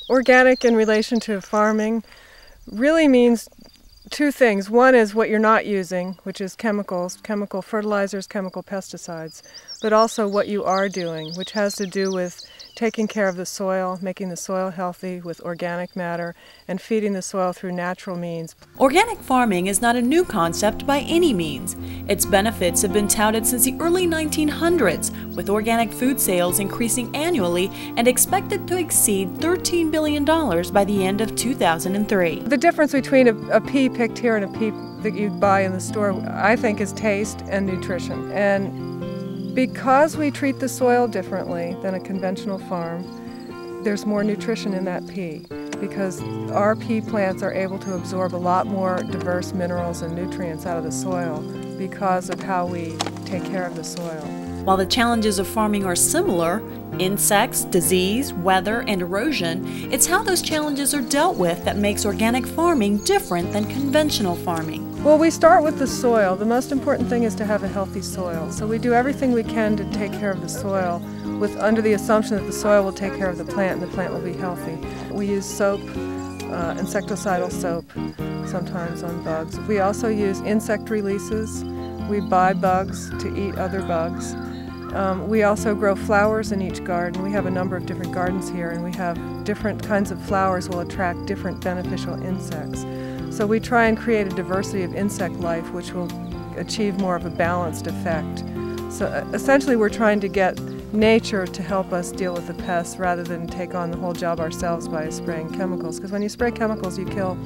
Organic in relation to farming really means two things. One is what you're not using, which is chemicals, chemical fertilizers, chemical pesticides, but also what you are doing, which has to do with taking care of the soil, making the soil healthy with organic matter, and feeding the soil through natural means. Organic farming is not a new concept by any means. Its benefits have been touted since the early 1900s, with organic food sales increasing annually and expected to exceed $13 billion by the end of 2003. The difference between a pea picked here and a pea that you buy in the store, I think, is taste and nutrition. And because we treat the soil differently than a conventional farm, there's more nutrition in that pea, because our pea plants are able to absorb a lot more diverse minerals and nutrients out of the soil because of how we take care of the soil. While the challenges of farming are similar, insects, disease, weather, and erosion, it's how those challenges are dealt with that makes organic farming different than conventional farming. Well, we start with the soil. The most important thing is to have a healthy soil. So we do everything we can to take care of the soil under the assumption that the soil will take care of the plant and the plant will be healthy. We use soap, insecticidal soap, sometimes on bugs. We also use insect releases. We buy bugs to eat other bugs. We also grow flowers in each garden. We have a number of different gardens here, and we have different kinds of flowers will attract different beneficial insects. So we try and create a diversity of insect life which will achieve more of a balanced effect. So essentially we're trying to get nature to help us deal with the pests rather than take on the whole job ourselves by spraying chemicals. Because when you spray chemicals you kill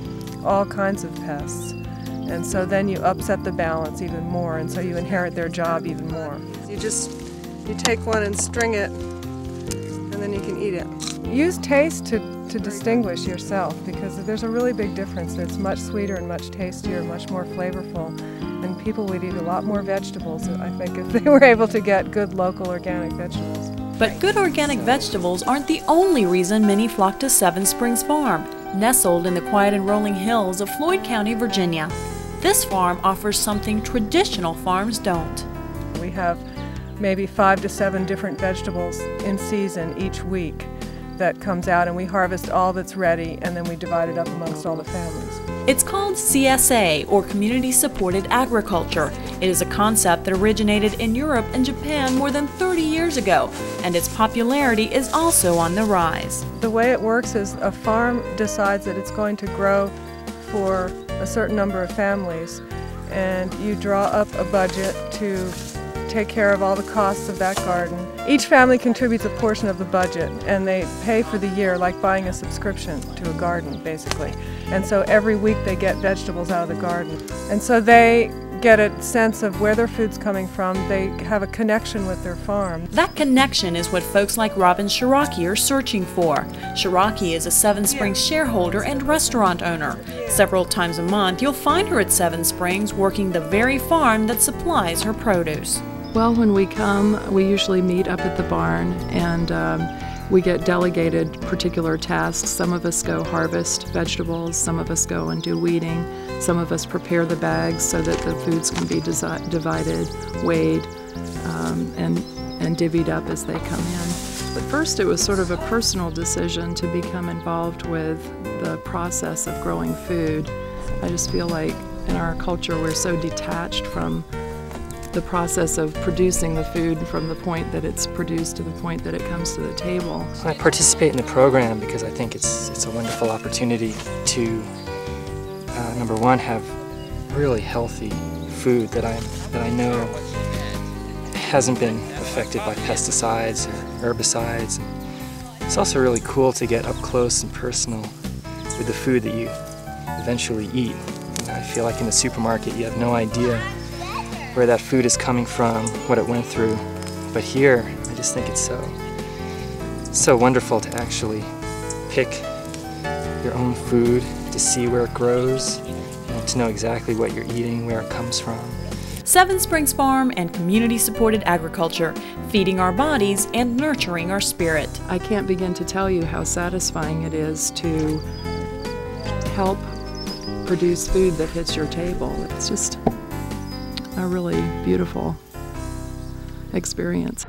all kinds of pests. And so then you upset the balance even more, and so you inherit their job even more. You take one and string it, and then you can eat it. Use taste to distinguish yourself, because there's a really big difference. It's much sweeter and much tastier, much more flavorful, and people would eat a lot more vegetables, I think, if they were able to get good local organic vegetables. But good organic vegetables aren't the only reason many flock to Seven Springs Farm, nestled in the quiet and rolling hills of Floyd County, Virginia. This farm offers something traditional farms don't. We have maybe 5 to 7 different vegetables in season each week that comes out, and we harvest all that's ready, and then we divide it up amongst all the families. It's called CSA, or Community Supported Agriculture. It is a concept that originated in Europe and Japan more than 30 years ago, and its popularity is also on the rise. The way it works is a farm decides that it's going to grow for a certain number of families, and you draw up a budget to take care of all the costs of that garden. Each family contributes a portion of the budget, and they pay for the year, like buying a subscription to a garden, basically. And so every week they get vegetables out of the garden. And so they get a sense of where their food's coming from. They have a connection with their farm. That connection is what folks like Robin Shiraki are searching for. Shiraki is a Seven Springs shareholder and restaurant owner. Several times a month, you'll find her at Seven Springs working the very farm that supplies her produce. Well, when we come, we usually meet up at the barn, and we get delegated particular tasks. Some of us go harvest vegetables, some of us go and do weeding, some of us prepare the bags so that the foods can be divided, weighed, and divvied up as they come in. But first it was sort of a personal decision to become involved with the process of growing food. I just feel like in our culture we're so detached from the process of producing the food from the point that it's produced to the point that it comes to the table. I participate in the program because I think it's a wonderful opportunity to, number one, have really healthy food that I know hasn't been affected by pesticides or herbicides. It's also really cool to get up close and personal with the food that you eventually eat. I feel like in the supermarket you have no idea where that food is coming from, what it went through. But here, I just think it's so wonderful to actually pick your own food, to see where it grows, and to know exactly what you're eating, where it comes from. Seven Springs Farm and community-supported agriculture, feeding our bodies and nurturing our spirit. I can't begin to tell you how satisfying it is to help produce food that hits your table. It's just a really beautiful experience.